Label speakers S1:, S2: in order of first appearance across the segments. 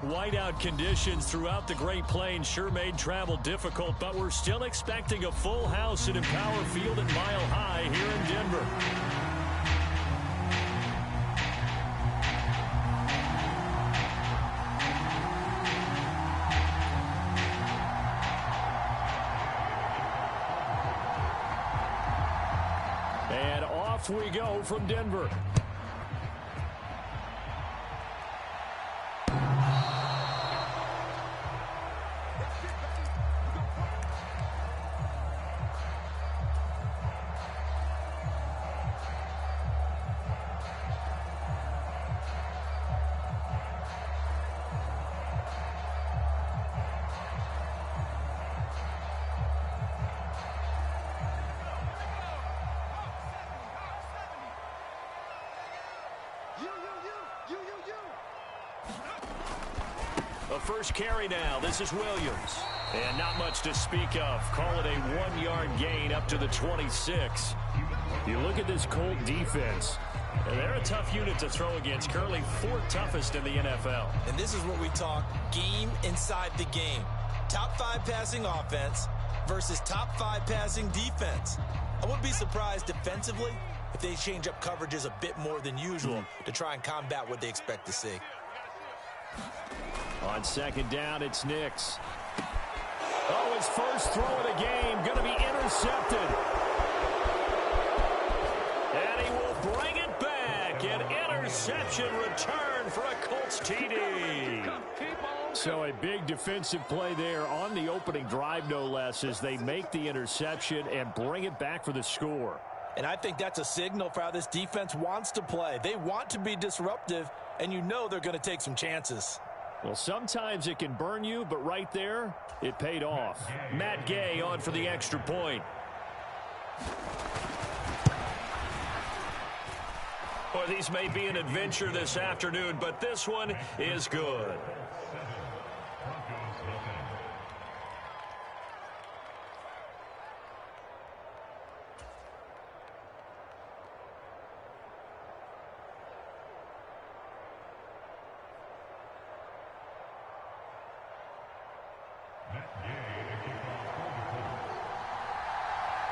S1: Whiteout conditions throughout the Great Plains sure made travel difficult, but we're still expecting a full house at Empower Field at Mile High here in Denver. And off we go from Denver. The first carry now. This is Williams. And not much to speak of. Call it a 1-yard gain up to the 26. You look at this Colt defense. They're a tough unit to throw against. Currently 4th toughest in the NFL.
S2: And this is what we talk game inside the game. Top 5 passing offense versus top 5 passing defense. I wouldn't be surprised defensively if they change up coverages a bit more than usual to try and combat what they expect to see.
S1: On second down, it's Nix. Oh, his first throw of the game going to be intercepted. And he will bring it back. An interception return for a Colts TD. So a big defensive play there on the opening drive, no less, as they make the interception and bring it back for the score.
S2: And I think that's a signal for how this defense wants to play. They want to be disruptive, and you know they're going to take some chances.
S1: Well, sometimes it can burn you, but right there, it paid off. Matt Gay on for the extra point. Boy, these may be an adventure this afternoon, but this one is good.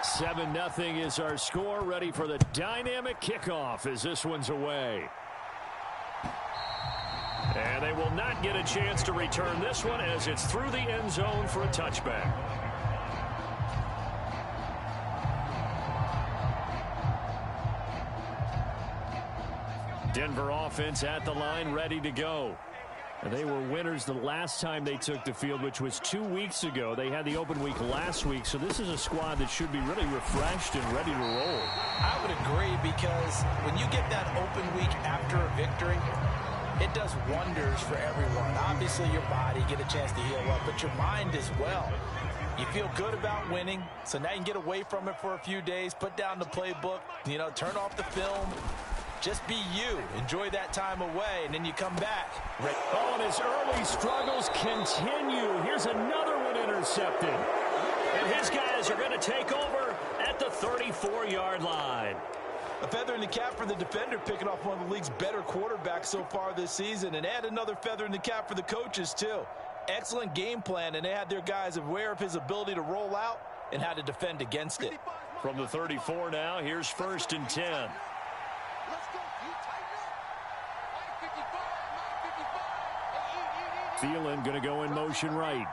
S1: Seven 0 is our score. Ready for the dynamic kickoff as this one's away. And they will not get a chance to return this one as it's through the end zone for a touchback. Denver offense at the line, ready to go. And they were winners the last time they took the field, which was 2 weeks ago. They had the open week last week, so this is a squad that should be really refreshed and ready to roll.
S2: I would agree, because when you get that open week after a victory, it does wonders for everyone. Obviously, your body get a chance to heal up, but your mind as well. You feel good about winning, so now you can get away from it for a few days, put down the playbook, turn off the film. Just be you. Enjoy that time away, and then you come back.
S1: Oh, and his early struggles continue. Here's another one intercepted. And his guys are going to take over at the 34-yard line.
S2: A feather in the cap for the defender, picking off one of the league's better quarterbacks so far this season. And add another feather in the cap for the coaches, too. Excellent game plan, and they had their guys aware of his ability to roll out and how to defend against it.
S1: From the 34 now, here's 1st and 10. Thielen going to go in motion right.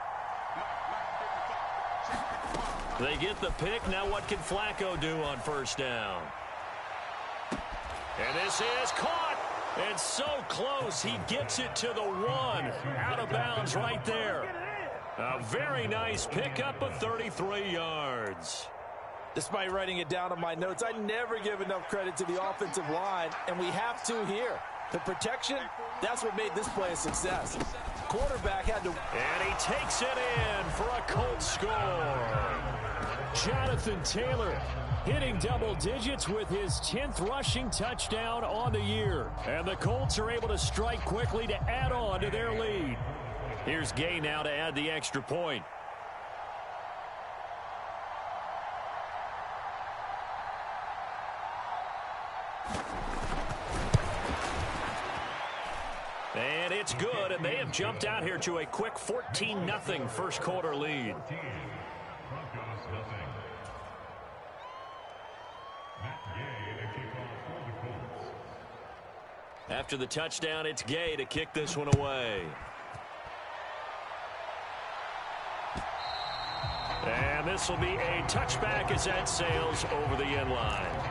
S1: They get the pick. Now what can Flacco do on 1st down? And this is caught. And so close. He gets it to the 1. Out of bounds right there. A very nice pickup of 33 yards.
S2: Despite writing it down on my notes, I never give enough credit to the offensive line, and we have to here. The protection, that's what made this play a success. Quarterback had to...
S1: And he takes it in for a Colts score. Jonathan Taylor hitting double digits with his 10th rushing touchdown on the year. And the Colts are able to strike quickly to add on to their lead. Here's Gay now to add the extra point. And it's good, and they have jumped out here to a quick 14-0 first quarter lead. After the touchdown, it's Gay to kick this one away. And this will be a touchback as that sails over the end line.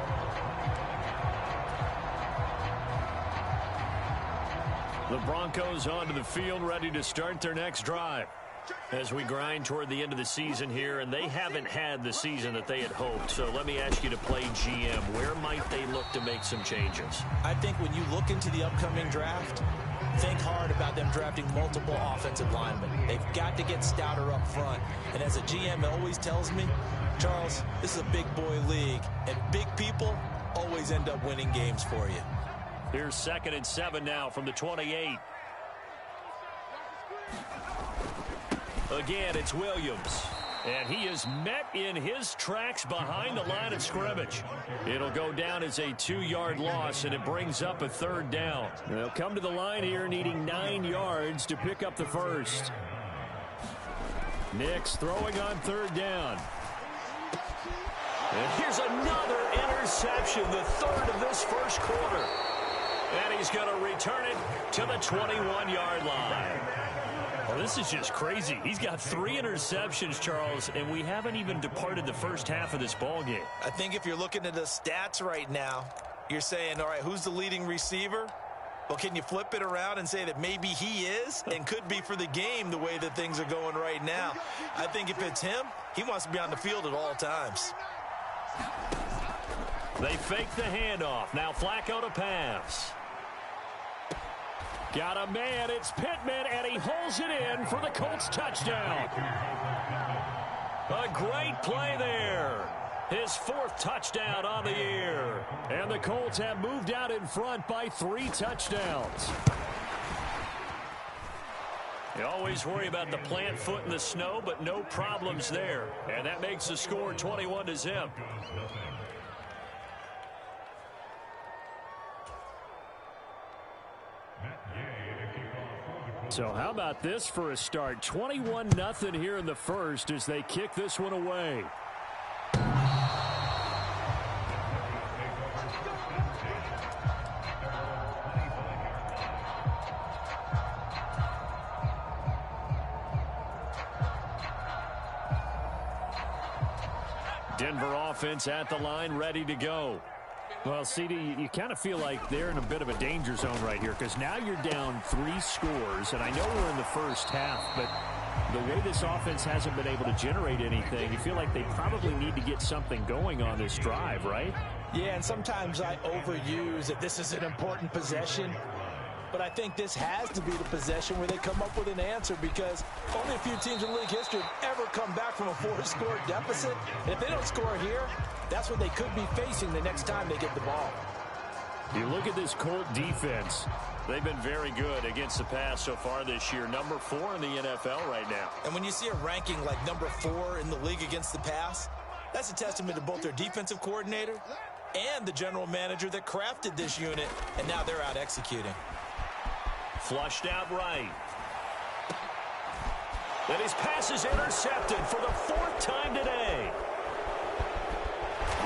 S1: The Broncos onto the field, ready to start their next drive. As we grind toward the end of the season here, and they haven't had the season that they had hoped. So let me ask you to play GM. Where might they look to make some changes?
S2: I think when you look into the upcoming draft, think hard about them drafting multiple offensive linemen. They've got to get stouter up front. And as a GM, it always tells me, Charles, this is a big boy league, and big people always end up winning games for you.
S1: Here's 2nd and 7 now from the 28. Again, it's Williams. And he is met in his tracks behind the line of scrimmage. It'll go down as a 2-yard loss, and it brings up a 3rd down. They'll come to the line here needing 9 yards to pick up the first. Nix throwing on 3rd down. And here's another interception, the 3rd of this first quarter. And he's going to return it to the 21-yard line. Well, this is just crazy. He's got 3 interceptions, Charles, and we haven't even departed the first half of this ballgame.
S2: I think if you're looking at the stats right now, you're saying, all right, who's the leading receiver? Well, can you flip it around and say that maybe he is and could be for the game the way that things are going right now? I think if it's him, he wants to be on the field at all times.
S1: They fake the handoff. Now Flacco to pass. Got a man, it's Pittman, and he holds it in for the Colts touchdown. A great play there. His 4th touchdown on the year. And the Colts have moved out in front by 3 touchdowns. You always worry about the plant foot in the snow, but no problems there. And that makes the score 21-0. So how about this for a start? 21-0 here in the first as they kick this one away. Denver offense at the line, ready to go. Well, CD, you kind of feel like they're in a bit of a danger zone right here because now you're down 3 scores, and I know we're in the first half, but the way this offense hasn't been able to generate anything, you feel like they probably need to get something going on this drive, right?
S2: Yeah, and sometimes I overuse that this is an important possession, but I think this has to be the possession where they come up with an answer because only a few teams in league history have ever come back from a 4-score deficit. And if they don't score here, that's what they could be facing the next time they get the ball.
S1: You look at this Colt defense. They've been very good against the pass so far this year. Number 4 in the NFL right now.
S2: And when you see a ranking like number 4 in the league against the pass, that's a testament to both their defensive coordinator and the general manager that crafted this unit, and now they're out executing.
S1: Flushed out right. And his pass is intercepted for the 4th time today.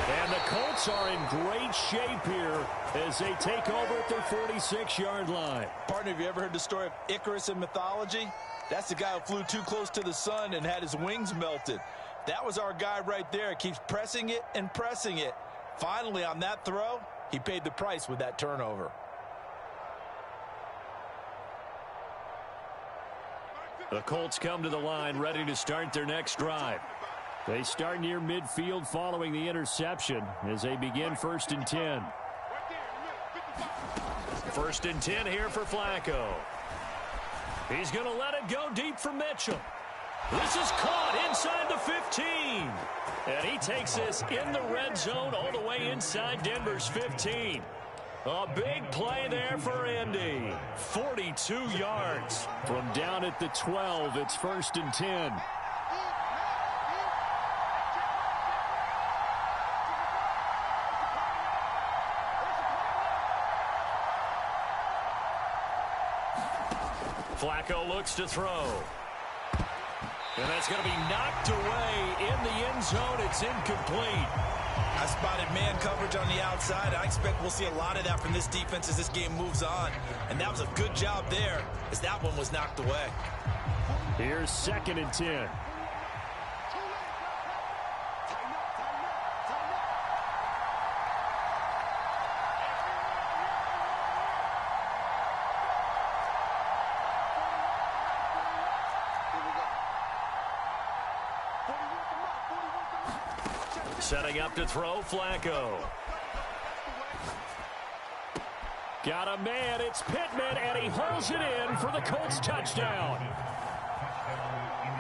S1: And the Colts are in great shape here as they take over at their 46-yard line.
S2: Partner, have you ever heard the story of Icarus in mythology? That's the guy who flew too close to the sun and had his wings melted. That was our guy right there. Keeps pressing it and pressing it. Finally, on that throw, he paid the price with that turnover.
S1: The Colts come to the line ready to start their next drive. They start near midfield following the interception as they begin 1st and 10. 1st and 10 here for Flacco. He's going to let it go deep for Mitchell. This is caught inside the 15. And he takes this in the red zone all the way inside Denver's 15. A big play there for Indy. 42 yards from down at the 12. It's 1st and 10. Flacco looks to throw. And that's going to be knocked away in the end zone. It's incomplete.
S2: I spotted man coverage on the outside. I expect we'll see a lot of that from this defense as this game moves on. And that was a good job there as that one was knocked away.
S1: Here's 2nd and 10. Setting up to throw, Flacco. Got a man, it's Pittman, and he holds it in for the Colts touchdown.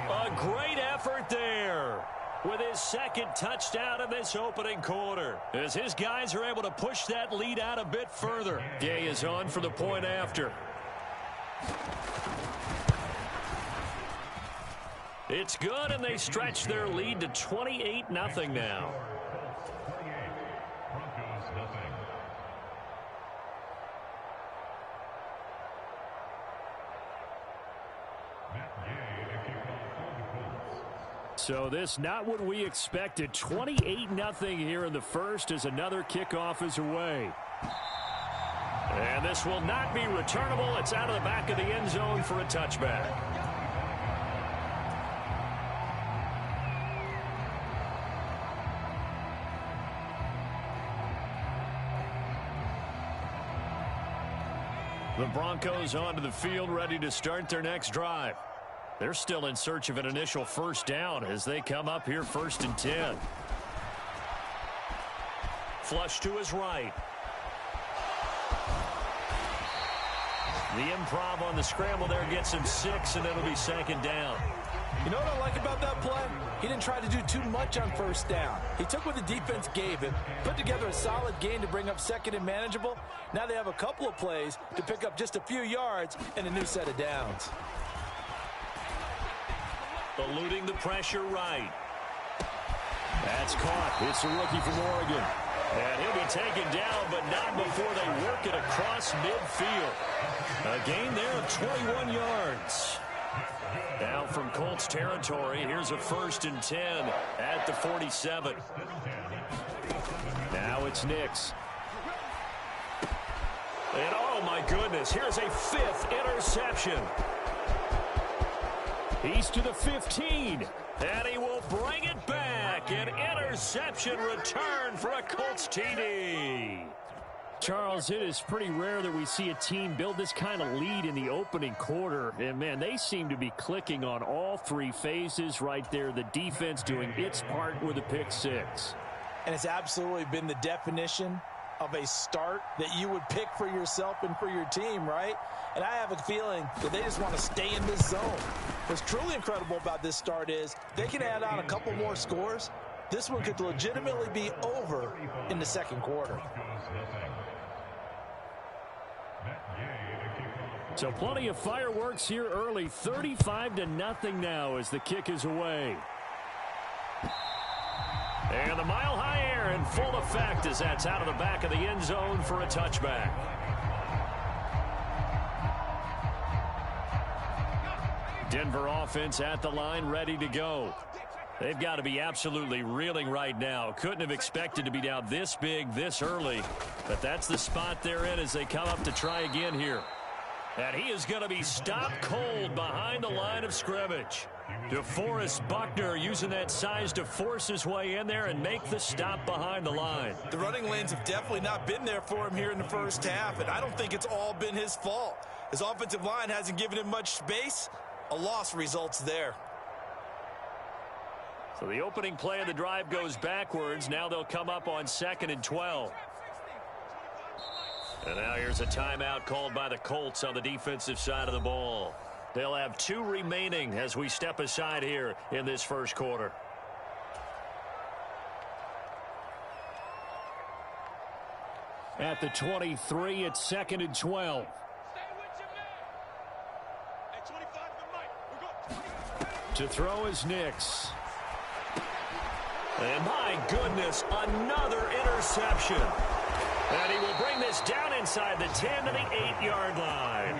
S1: A great effort there with his 2nd touchdown in this opening quarter, as his guys are able to push that lead out a bit further. Gay is on for the point after. It's good, and they stretch their lead to 28-0 now. So this not what we expected. 28-0 here in the first as another kickoff is away. And this will not be returnable. It's out of the back of the end zone for a touchback. The Broncos onto the field, ready to start their next drive. They're still in search of an initial first down as they come up here 1st and 10. Flush to his right. The improv on the scramble there gets him 6, and it'll be 2nd down.
S2: You know what I like about that play? He didn't try to do too much on 1st down. He took what the defense gave him, put together a solid game to bring up 2nd and manageable. Now they have a couple of plays to pick up just a few yards and a new set of downs.
S1: Eluding the pressure right. That's caught. It's a rookie from Oregon. And he'll be taken down, but not before they work it across midfield. A gain there of 21 yards. Now from Colts territory, here's a 1st and 10 at the 47. Now it's Nix. And oh my goodness, here's a 5th interception. He's to the 15, and he will bring it back. An interception return for a Colts TD. Charles, it is pretty rare that we see a team build this kind of lead in the opening quarter. And, man, they seem to be clicking on all 3 phases right there. The defense doing its part with a pick 6.
S2: And it's absolutely been the definition of a start that you would pick for yourself and for your team, right? And I have a feeling that they just want to stay in this zone. What's truly incredible about this start is they can add on a couple more scores. This one could legitimately be over in the 2nd quarter.
S1: So plenty of fireworks here early. 35-0 now as the kick is away. And the mile-high air in full effect as that's out of the back of the end zone for a touchback. Denver offense at the line, ready to go. They've got to be absolutely reeling right now. Couldn't have expected to be down this big this early. But that's the spot they're in as they come up to try again here. And he is going to be stopped cold behind the line of scrimmage. DeForest Buckner using that size to force his way in there and make the stop behind the line.
S2: The running lanes have definitely not been there for him here in the first half, and I don't think it's all been his fault. His offensive line hasn't given him much space. A loss results there.
S1: So the opening play of the drive goes backwards. Now they'll come up on 2nd and 12. And now here's a timeout called by the Colts on the defensive side of the ball. They'll have 2 remaining as we step aside here in this first quarter. At the 23, it's 2nd and 12. To throw is Nix. And my goodness, another interception. And he will bring this down inside the 10 to the 8-yard line.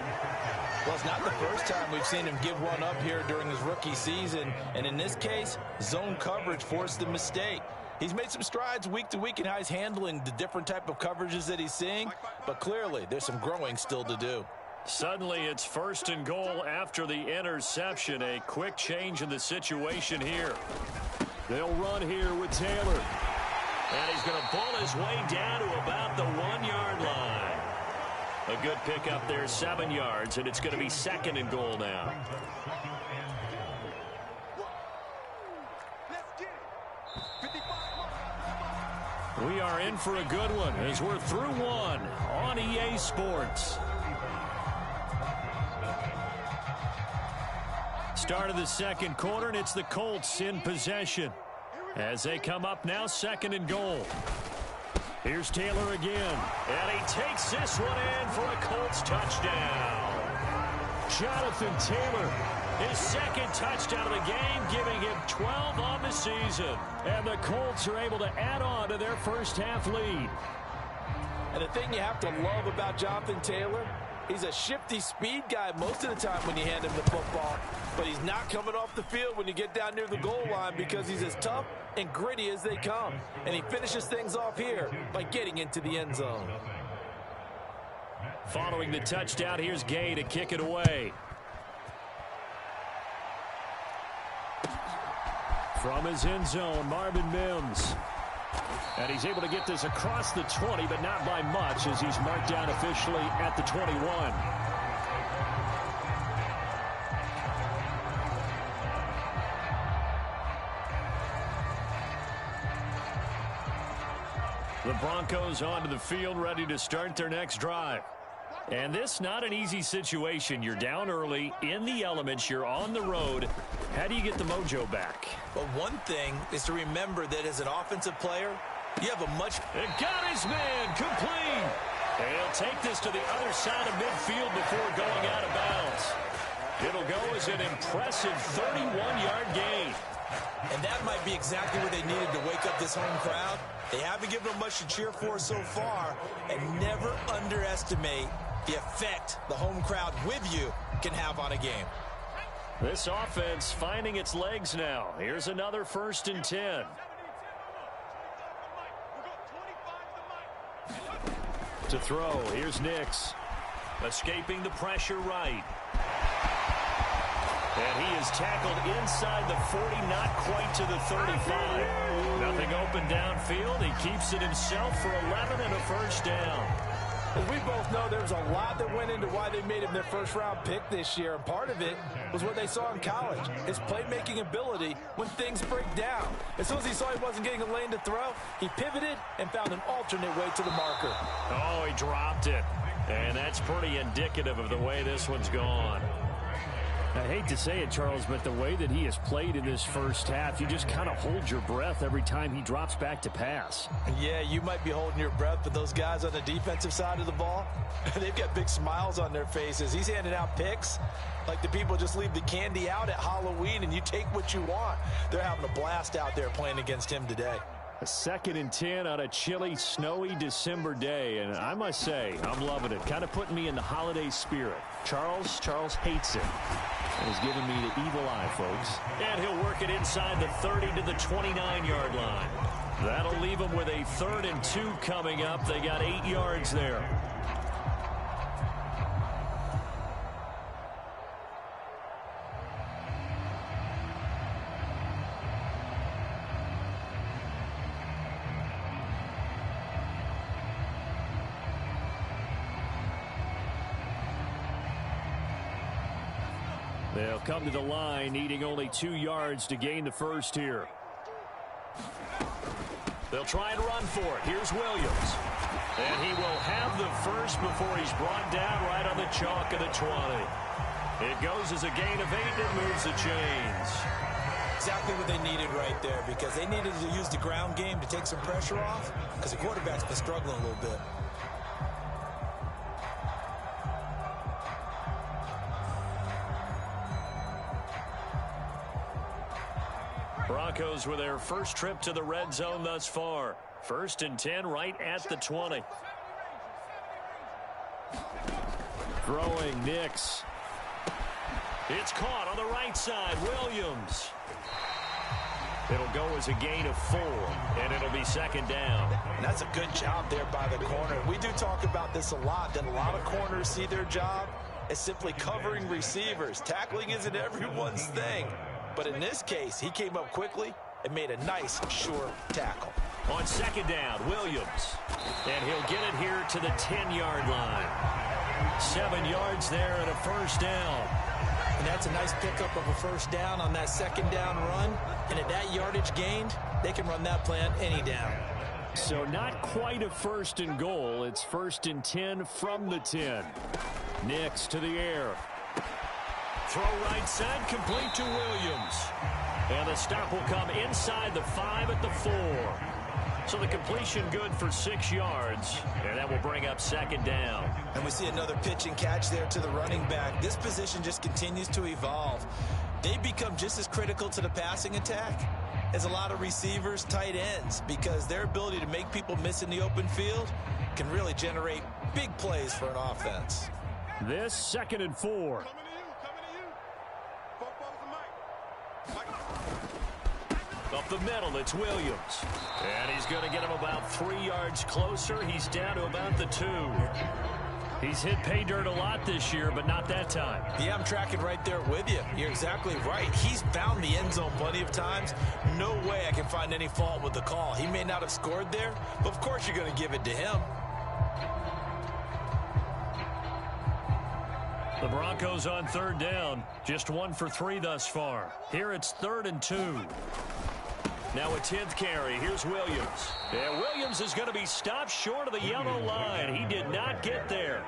S2: Well, it's not the first time we've seen him give one up here during his rookie season. And in this case, zone coverage forced the mistake. He's made some strides week to week in how he's handling the different type of coverages that he's seeing. But clearly, there's some growing still to do.
S1: Suddenly, it's 1st and goal after the interception. A quick change in the situation here. They'll run here with Taylor. And he's going to pull his way down to about the 1-yard line. A good pickup there, 7 yards, and it's going to be 2nd and goal now. We are in for a good one as we're through one on EA Sports. Start of the 2nd quarter, and it's the Colts in possession. As they come up now, 2nd and goal. Here's Taylor again, and he takes this one in for a Colts touchdown. Jonathan Taylor, his 2nd touchdown of the game, giving him 12 on the season. And the Colts are able to add on to their first-half lead.
S2: And the thing you have to love about Jonathan Taylor, he's a shifty speed guy most of the time when you hand him the football. But he's not coming off the field when you get down near the goal line because he's as tough and gritty as they come. And he finishes things off here by getting into the end zone.
S1: Following the touchdown, here's Gay to kick it away. From his end zone, Marvin Mims. And he's able to get this across the 20, but not by much as he's marked down officially at the 21. The Broncos onto the field, ready to start their next drive. And this not an easy situation. You're down early, in the elements, you're on the road. How do you get the mojo back?
S2: Well, one thing is to remember that as an offensive player, you have a much...
S1: It got his man complete. And he'll take this to the other side of midfield before going out of bounds. It'll go as an impressive 31-yard gain.
S2: And that might be exactly what they needed to wake up this home crowd. They haven't given them much to cheer for so far, and never underestimate the effect the home crowd with you can have on a game.
S1: This offense finding its legs now. Here's another 1st and 10. To throw, here's Nix. Escaping the pressure right. And he is tackled inside the 40, not quite to the 35. Nothing open downfield. He keeps it himself for 11 and a first down.
S2: As we both know, there's a lot that went into why they made him their first-round pick this year, and part of it was what they saw in college, his playmaking ability when things break down. As soon as he saw he wasn't getting a lane to throw, he pivoted and found an alternate way to the marker.
S1: Oh, he dropped it. And that's pretty indicative of the way this one's gone. I hate to say it, Charles, but the way that he has played in this first half, you just kind of hold your breath every time he drops back to pass.
S2: Yeah, you might be holding your breath, but those guys on the defensive side of the ball, they've got big smiles on their faces. He's handing out picks like the people just leave the candy out at Halloween and you take what you want. They're having a blast out there playing against him today.
S1: A 2nd and 10 on a chilly, snowy December day, and I must say, I'm loving it. Kind of putting me in the holiday spirit. Charles hates it. And he's giving me the evil eye, folks. And he'll work it inside the 30 to the 29-yard line. That'll leave him with a 3rd and 2 coming up. They got 8 yards there. They'll come to the line, needing only 2 yards to gain the first here. They'll try and run for it. Here's Williams. And he will have the first before he's brought down right on the chalk of the 20. It goes as a gain of 8 and it moves the chains.
S2: Exactly what they needed right there, because they needed to use the ground game to take some pressure off, because the quarterback's been struggling a little bit.
S1: Broncos with their first trip to the red zone thus far. 1st and 10 right at the 20. Throwing Nix. It's caught on the right side. Williams. It'll go as a gain of 4, and it'll be second down.
S2: And that's a good job there by the corner. We do talk about this a lot, that a lot of corners see their job as simply covering receivers. Tackling isn't everyone's thing. But in this case, he came up quickly and made a nice, sure tackle.
S1: On second down, Williams. And he'll get it here to the 10-yard line. 7 yards there and a first down.
S2: And that's a nice pickup of a first down on that second down run. And at that yardage gained, they can run that play on any down.
S1: So not quite a first and goal. It's first and 10 from the 10. Nix to the air. Throw right side, complete to Williams. And the stop will come inside the 5 at the 4. So the completion good for 6 yards, and that will bring up second down.
S2: And we see another pitch and catch there to the running back. This position just continues to evolve. They become just as critical to the passing attack as a lot of receivers, tight ends, because their ability to make people miss in the open field can really generate big plays for an offense.
S1: This second and 4. Up the middle, it's Williams. And he's going to get him about 3 yards closer. He's down to about the 2. He's hit pay dirt a lot this year, but not that time.
S2: Yeah, I'm tracking right there with you. You're exactly right. He's found the end zone plenty of times. No way I can find any fault with the call. He may not have scored there, but of course you're going to give it to him.
S1: The Broncos on third down. Just 1 for 3 thus far. Here it's 3rd and 2. Now a 10th carry. Here's Williams. And Williams is going to be stopped short of the yellow line. He did not get there.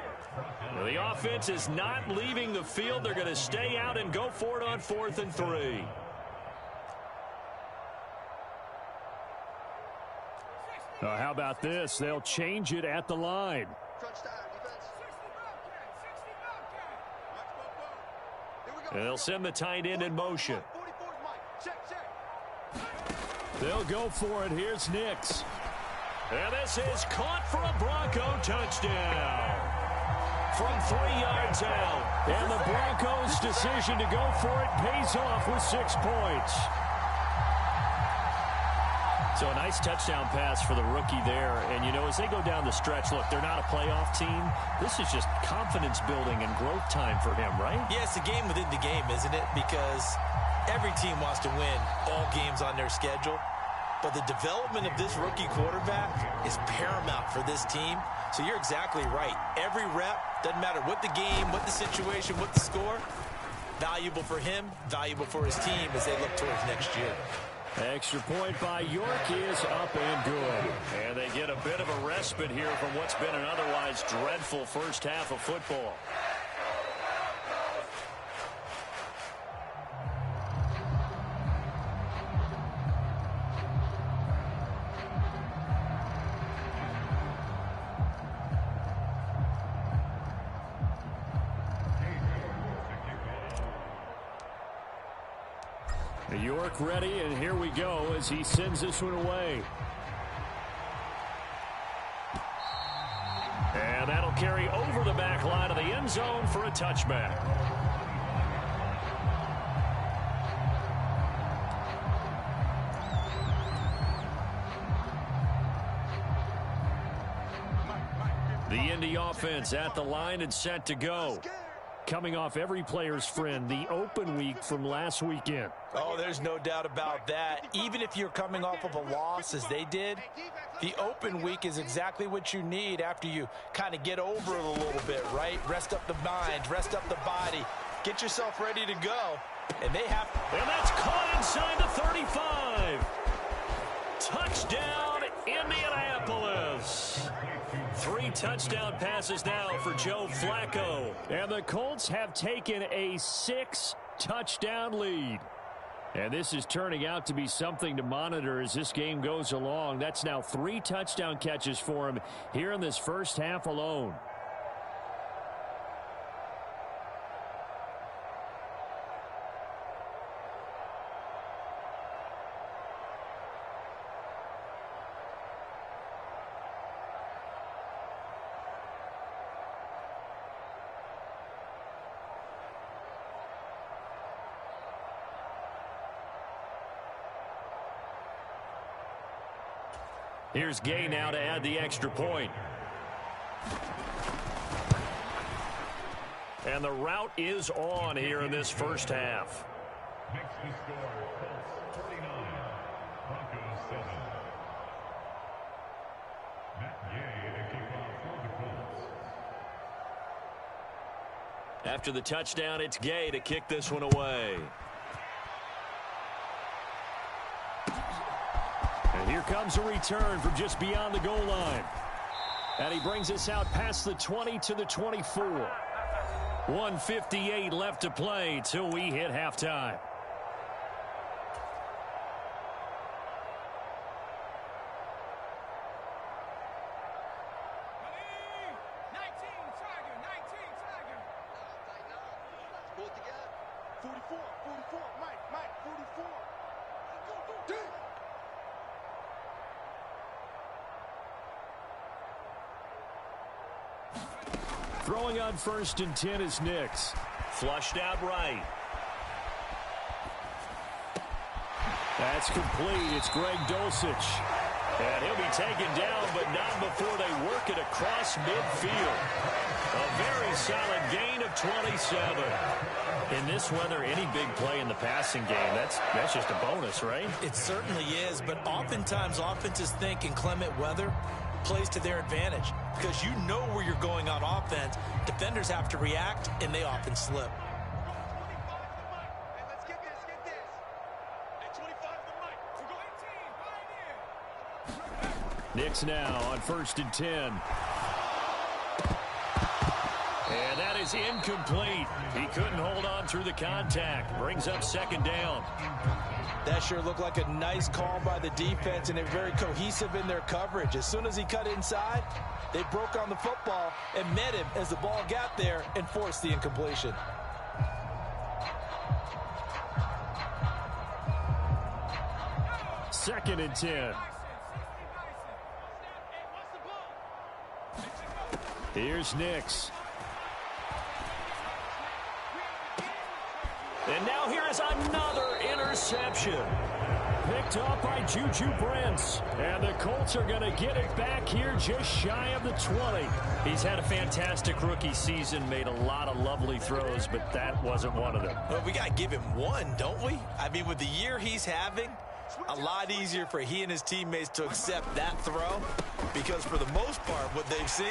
S1: The offense is not leaving the field. They're going to stay out and go for it on 4th and 3. How about this? They'll change it at the line. And they'll send the tight end in motion. They'll go for it. Here's Nix. And this is caught for a Bronco touchdown. From 3 yards out. And the Broncos' decision to go for it pays off with 6 points. So a nice touchdown pass for the rookie there. And, you know, as they go down the stretch, look, they're not a playoff team. This is just confidence building and growth time for him, right?
S2: Yeah, it's a game within the game, isn't it? Because every team wants to win all games on their schedule. But the development of this rookie quarterback is paramount for this team. So you're exactly right. Every rep, doesn't matter what the game, what the situation, what the score, valuable for him, valuable for his team as they look towards next year.
S1: Extra point by York is up and good. And they get a bit of a respite here from what's been an otherwise dreadful first half of football. York ready, and here we go as he sends this one away. And that'll carry over the back line of the end zone for a touchback. The Indy offense at the line and set to go. Coming off every player's friend, the open week from last weekend.
S2: Oh, there's no doubt about that. Even if you're coming off of a loss as they did, the open week is exactly what you need after you kind of get over it a little bit, right? Rest up the mind, rest up the body, get yourself ready to go. And they have...
S1: And that's caught inside the 35. Touchdown, Indianapolis. 3 touchdown passes now for Joe Flacco. And the Colts have taken a 6-touchdown lead. And this is turning out to be something to monitor as this game goes along. That's now 3 touchdown catches for him here in this first half alone. Here's Gay now to add the extra point. And the route is on here in this first half.
S3: Makes the score Colts 49, Broncos 7. Matt Gay to kick off for the Colts.
S1: After the touchdown, it's Gay to kick this one away. And here comes a return from just beyond the goal line. And he brings us out past the 20 to the 24. 1:58 left to play till we hit halftime. Throwing on 1st and 10 is Nix. Flushed out right. That's complete. It's Greg Dulcich. And he'll be taken down, but not before they work it across midfield. A very solid gain of 27. In this weather, any big play in the passing game, that's just a bonus, right?
S2: It certainly is, but oftentimes offenses think in clement weather plays to their advantage because you know where you're going on offense. Defenders have to react, and they often slip.
S1: Nix now on 1st and 10. And that is incomplete. He couldn't hold on through the contact. Brings up 2nd down.
S2: That sure looked like a nice call by the defense, and they're very cohesive in their coverage. As soon as he cut inside, they broke on the football and met him as the ball got there and forced the incompletion.
S1: Second and 10. Here's Nix. And now here is another interception. Picked up by Juju Brents. And the Colts are going to get it back here just shy of the 20. He's had a fantastic rookie season, made a lot of lovely throws, but that wasn't one of them.
S2: Well, we got to give him one, don't we? I mean, with the year he's having, a lot easier for he and his teammates to accept that throw because for the most part, what they've seen,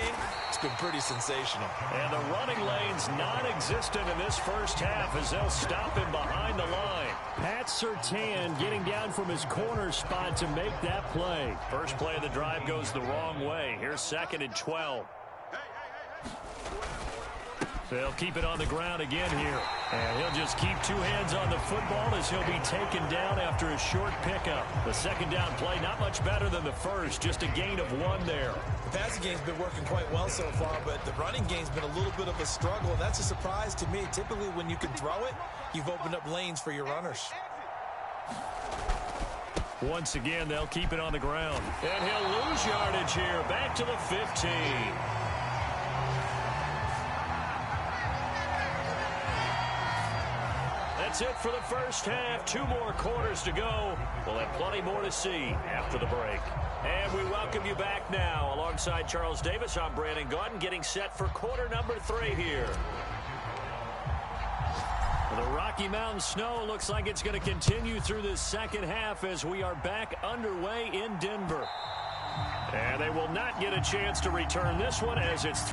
S2: it's been pretty sensational.
S1: And the running lane's non-existent in this first half as they'll stop him behind the line. Pat Surtain getting down from his corner spot to make that play. First play of the drive goes the wrong way. Here's 2nd and 12. They'll keep it on the ground again here. And he'll just keep 2 hands on the football as he'll be taken down after a short pickup. The 2nd down play not much better than the first, just a gain of 1 there.
S2: The passing game's been working quite well so far, but the running game's been a little bit of a struggle, and that's a surprise to me. Typically, when you can throw it, you've opened up lanes for your runners.
S1: Once again, they'll keep it on the ground. And he'll lose yardage here, back to the 15. That's it for the first half. 2 more quarters to go. We'll have plenty more to see after the break. And we welcome you back now. Alongside Charles Davis, I'm Brandon Gaudin, getting set for quarter number 3 here. The Rocky Mountain snow looks like it's going to continue through this second half as we are back underway in Denver. And they will not get a chance to return this one as it's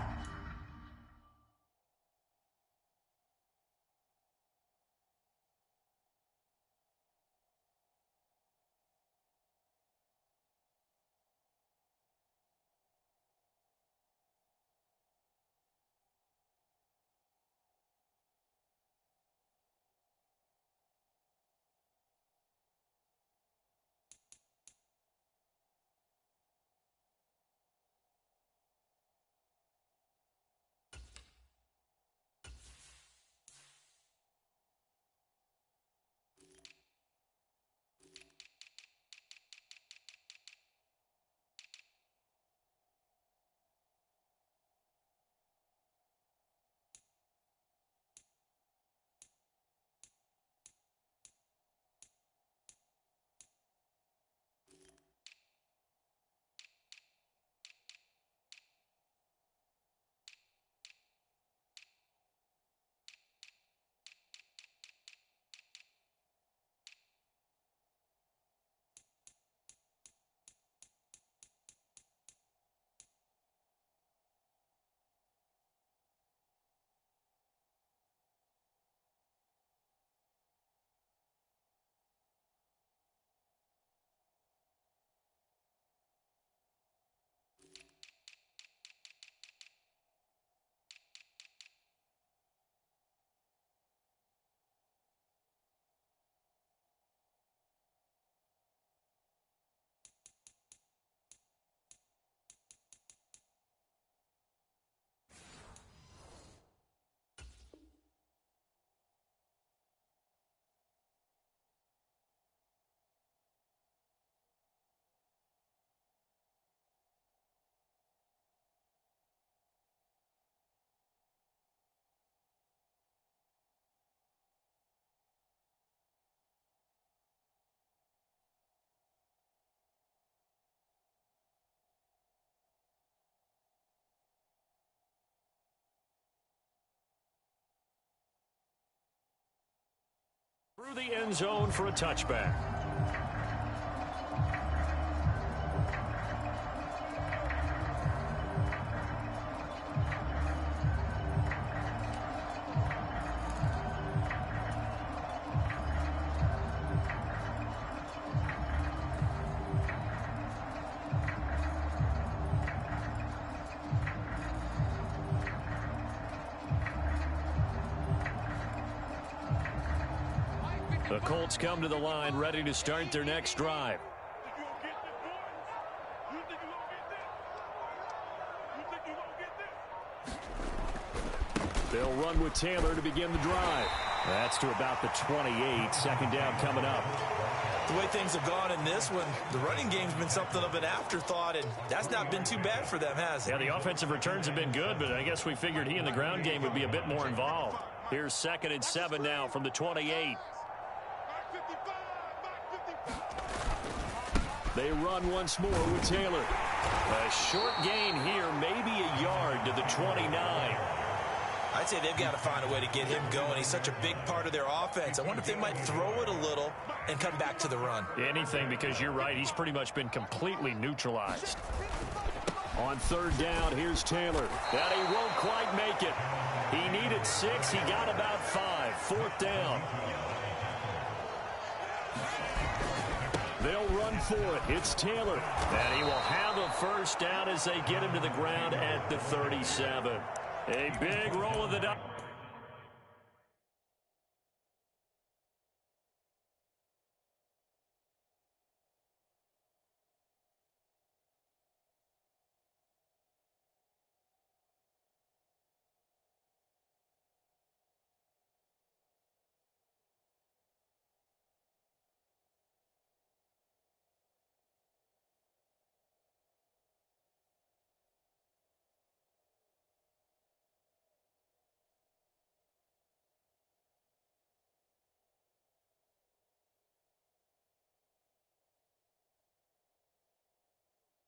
S1: Through the end zone for a touchback. The Colts come to the line ready to start their next drive. They'll run with Taylor to begin the drive. That's to about the 28. Second down coming up.
S2: The way things have gone in this one, the running game's been something of an afterthought, and that's not been too bad for them, has it?
S1: Yeah, the offensive returns have been good, but I guess we figured he in the ground game would be a bit more involved. Here's 2nd and 7 now from the 28. They run once more with Taylor. A short gain here, maybe a yard to the 29.
S2: I'd say they've got to find a way to get him going. He's such a big part of their offense. I wonder if they might throw it a little and come back to the run.
S1: Anything, because you're right. He's pretty much been completely neutralized. On 3rd down, here's Taylor. And he won't quite make it. He needed 6. He got about 5. 4th down. They'll run for it. It's Taylor. And he will have a first down as they get him to the ground at the 37. A big roll of the dice.